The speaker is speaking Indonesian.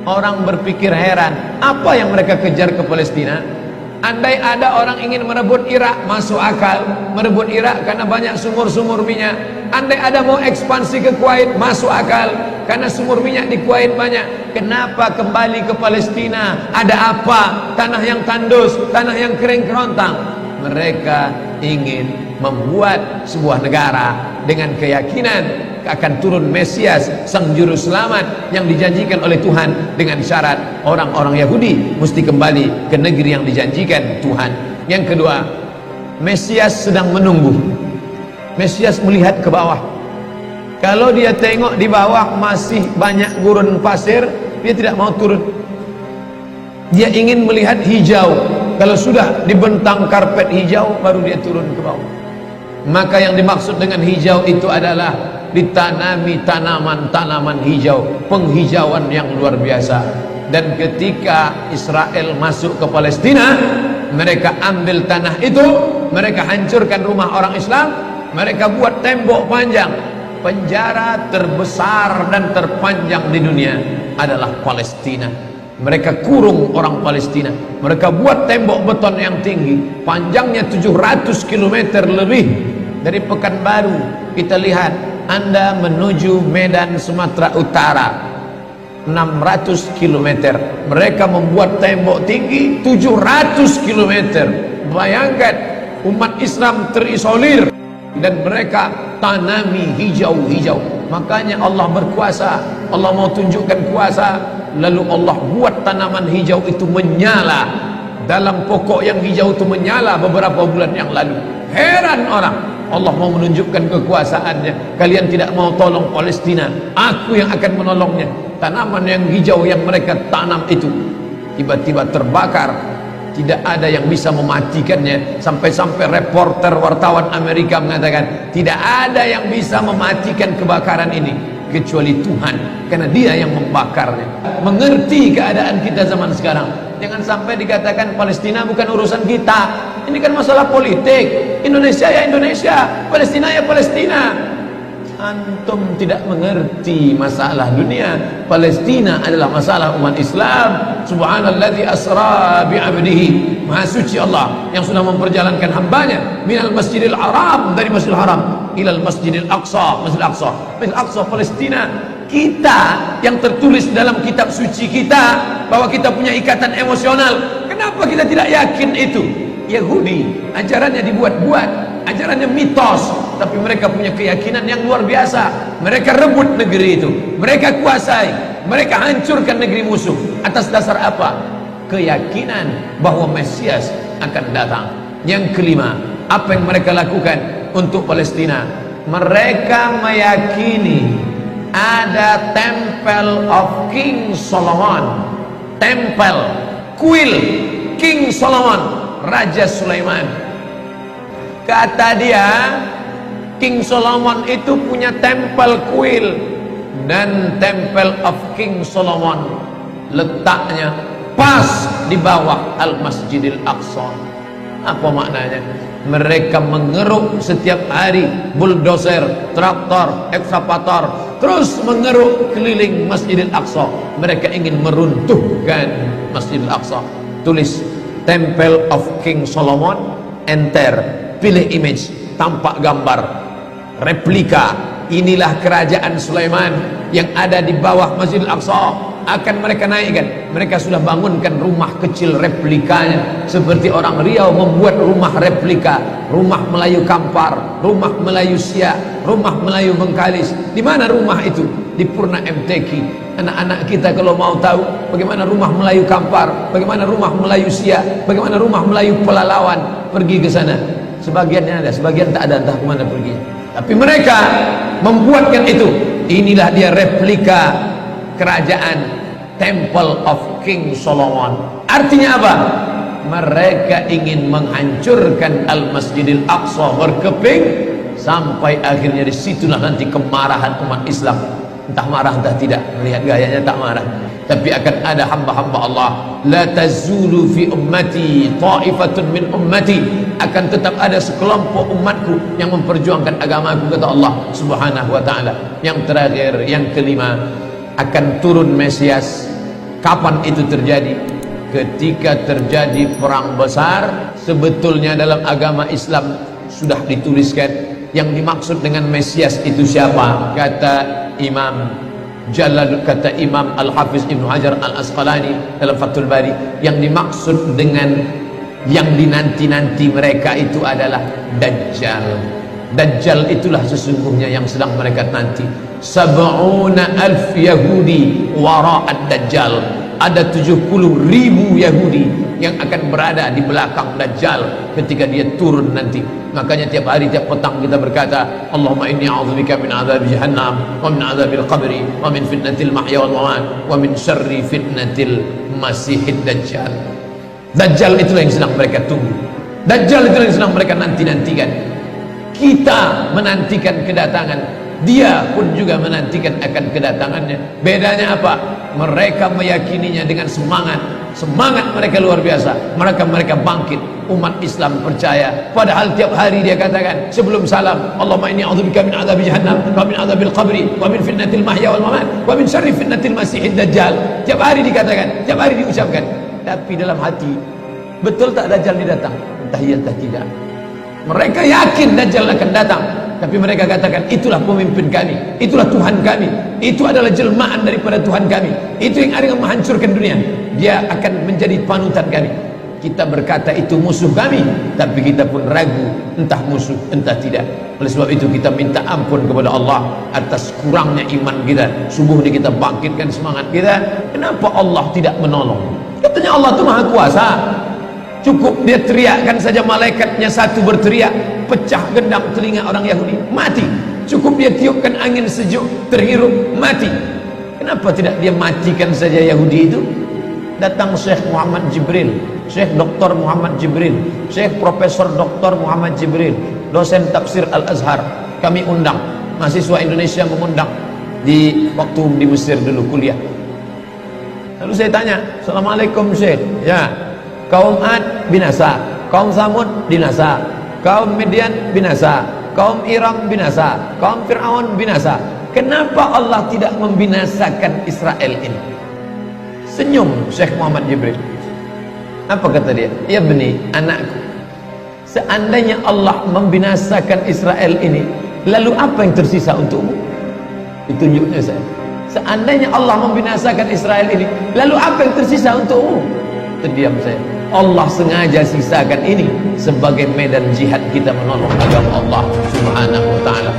Orang berpikir heran, apa yang mereka kejar ke Palestina? Andai ada orang ingin merebut Irak, masuk akal. Merebut Irak karena banyak sumur-sumur minyak. Andai ada mau ekspansi ke Kuwait, masuk akal, karena sumur minyak di Kuwait banyak. Kenapa kembali ke Palestina? Ada apa? Tanah yang tandus, tanah yang kering kerontang. Mereka ingin membuat sebuah negara dengan keyakinan akan turun Mesias, sang juru selamat yang dijanjikan oleh Tuhan, dengan syarat orang-orang Yahudi mesti kembali ke negeri yang dijanjikan Tuhan. Yang kedua, Mesias sedang menunggu. Mesias melihat ke bawah. Kalau dia tengok di bawah masih banyak gurun pasir, dia tidak mau turun. Dia ingin melihat hijau. Kalau sudah dibentang karpet hijau, baru dia turun ke bawah. Maka yang dimaksud dengan hijau itu adalah ditanami tanaman-tanaman hijau, penghijauan yang luar biasa. Dan ketika Israel masuk ke Palestina, mereka ambil tanah itu, mereka hancurkan rumah orang Islam, mereka buat tembok panjang. Penjara terbesar dan terpanjang di dunia adalah Palestina. Mereka kurung orang Palestina. Mereka buat tembok beton yang tinggi, panjangnya 700 km lebih. Dari Pekanbaru kita lihat, Anda menuju Medan Sumatera Utara 600 km. Mereka membuat tembok tinggi 700 km. Bayangkan, umat Islam terisolir dan mereka tanami hijau-hijau. Makanya Allah berkuasa, Allah mau tunjukkan kuasa, lalu Allah buat tanaman hijau itu menyala. Dalam pokok yang hijau itu menyala beberapa bulan yang lalu. Heran orang, Allah mau menunjukkan kekuasaannya. Kalian tidak mau tolong Palestina, aku yang akan menolongnya. Tanaman yang hijau yang mereka tanam itu tiba-tiba terbakar. Tidak ada yang bisa mematikannya. Sampai-sampai reporter wartawan Amerika mengatakan, tidak ada yang bisa mematikan kebakaran ini kecuali Tuhan, karena Dia yang membakarnya. Mengerti keadaan kita zaman sekarang. Jangan sampai dikatakan Palestina bukan urusan kita. Ini kan masalah politik. Indonesia ya Indonesia, Palestina ya Palestina. Antum tidak mengerti masalah dunia. Palestina adalah masalah umat Islam. Subhanalladzi asra bi'abdihi. Maha suci Allah yang sudah memperjalankan hambanya minal masjidil haram, dari masjidil haram, ilal masjidil aqsa, masjidil aqsa. Masjidil aqsa Palestina. Kita yang tertulis dalam kitab suci kita bahwa kita punya ikatan emosional. Kenapa kita tidak yakin itu? Yahudi ajarannya dibuat-buat, ajarannya mitos, tapi mereka punya keyakinan yang luar biasa. Mereka rebut negeri itu, mereka kuasai, mereka hancurkan negeri musuh. Atas dasar apa? Keyakinan bahwa Mesias akan datang. Yang kelima, apa yang mereka lakukan untuk Palestina? Mereka meyakini ada Temple of King Solomon, tempel kuil King Solomon, Raja Sulaiman. Kata dia, King Solomon itu punya tempel kuil, dan Temple of King Solomon letaknya pas di bawah Al-Masjidil Aqsa. Apa maknanya? Mereka mengeruk setiap hari, bulldozer, traktor, ekskavator, terus mengeruk keliling Masjidil Aqsa. Mereka ingin meruntuhkan Masjidil Aqsa. Tulis Temple of King Solomon, enter, pilih image, tampak gambar replika. Inilah kerajaan Sulaiman yang ada di bawah Masjidil Aqsa. Akan mereka naikkan. Mereka sudah bangunkan rumah kecil replikanya, seperti orang Riau membuat rumah replika, rumah Melayu Kampar, rumah Melayu Siak, rumah Melayu Bengkalis. Di mana rumah itu? Di Purna MTQ. Anak-anak kita kalau mau tahu bagaimana rumah Melayu Kampar, bagaimana rumah Melayu Siak, bagaimana rumah Melayu Pelalawan, pergi ke sana. Sebagiannya ada, sebagian tak ada, entah kemana pergi. Tapi mereka membuatkan itu. Inilah dia replika kerajaan Temple of King Solomon. Artinya apa? Mereka ingin menghancurkan Al-Masjidil Aqsa berkeping, sampai akhirnya disitulah nanti kemarahan umat Islam. Entah marah entah tidak, melihat gayanya tak marah. Tapi akan ada hamba-hamba Allah, la tazulu fi ummati ta'ifatun min ummati, akan tetap ada sekelompok umatku yang memperjuangkan agamaku, kata Allah Subhanahu wa ta'ala. Yang terakhir, yang kelima, akan turun Mesias. Kapan itu terjadi? Ketika terjadi perang besar. Sebetulnya dalam agama Islam sudah dituliskan yang dimaksud dengan Mesias itu siapa. Kata Imam Al-Hafiz Ibnu Hajar Al-Asqalani dalam Fathul Bari, yang dimaksud dengan yang dinanti-nanti mereka itu adalah Dajjal. Dajjal itulah sesungguhnya yang sedang mereka nanti. 70,000 Yahudi wara'ad Dajjal. Ada 70.000 Yahudi yang akan berada di belakang Dajjal ketika dia turun nanti. Makanya tiap hari, tiap petang kita berkata, Allahumma inni a'udzubika min adzabi jahannam wa min adzabil qabri wa min fitnatil mahya wal mamat wa min syarri fitnatil masihid Dajjal. Dajjal itulah yang sedang mereka tunggu. Dajjal itulah yang sedang mereka nanti-nantikan. Kita menantikan kedatangan, dia pun juga menantikan akan kedatangannya. Bedanya apa? Mereka meyakininya dengan semangat. Semangat mereka luar biasa. Mereka bangkit. Umat Islam percaya. Padahal tiap hari dia katakan sebelum salam, Allahumma inni a'udzubika min adzabi jahannam wa min adzabil qabri wa min fitnatil mahya wal mamat wa min syarri fitnatil masihid Dajjal. Tiap hari dikatakan, tiap hari diucapkan. Tapi dalam hati, betul tak Dajjal ini datang? Entah iya entah tidak. Mereka yakin Dajjal akan datang, tapi mereka katakan itulah pemimpin kami, itulah Tuhan kami, itu adalah jelmaan daripada Tuhan kami, itu yang akan menghancurkan dunia, dia akan menjadi panutan kami. Kita berkata itu musuh kami, tapi kita pun ragu entah musuh entah tidak. Oleh sebab itu kita minta ampun kepada Allah atas kurangnya iman kita. Subuh ini kita bangkitkan semangat kita. Kenapa Allah tidak menolong? Katanya Allah itu maha kuasa. Cukup dia teriakkan saja, malaikatnya satu berteriak, pecah gendang telinga orang Yahudi, mati. Cukup dia tiupkan angin sejuk, terhirup, mati. Kenapa tidak dia matikan saja Yahudi itu? Datang Syekh Muhammad Jibril, Syekh Dr. Muhammad Jibril, Syekh Profesor Dr. Muhammad Jibril, dosen tafsir Al-Azhar. Kami undang, mahasiswa Indonesia mengundang di waktu di Mesir dulu kuliah. Lalu saya tanya, Assalamualaikum Syekh. Ya, kaum Ad binasa, kaum Samud binasa, kaum Midian binasa, kaum Iram binasa, kaum Fir'aun binasa. Kenapa Allah tidak membinasakan Israel ini? Senyum Syekh Muhammad Jibril. Apa kata dia? Ya beni, anakku, seandainya Allah membinasakan Israel ini, lalu apa yang tersisa untukmu? Ditunjuknya saya. Seandainya Allah membinasakan Israel ini, lalu apa yang tersisa untukmu? Terdiam saya. Allah sengaja sisakan ini sebagai medan jihad kita menolong agama Allah Subhanahu wa ta'ala.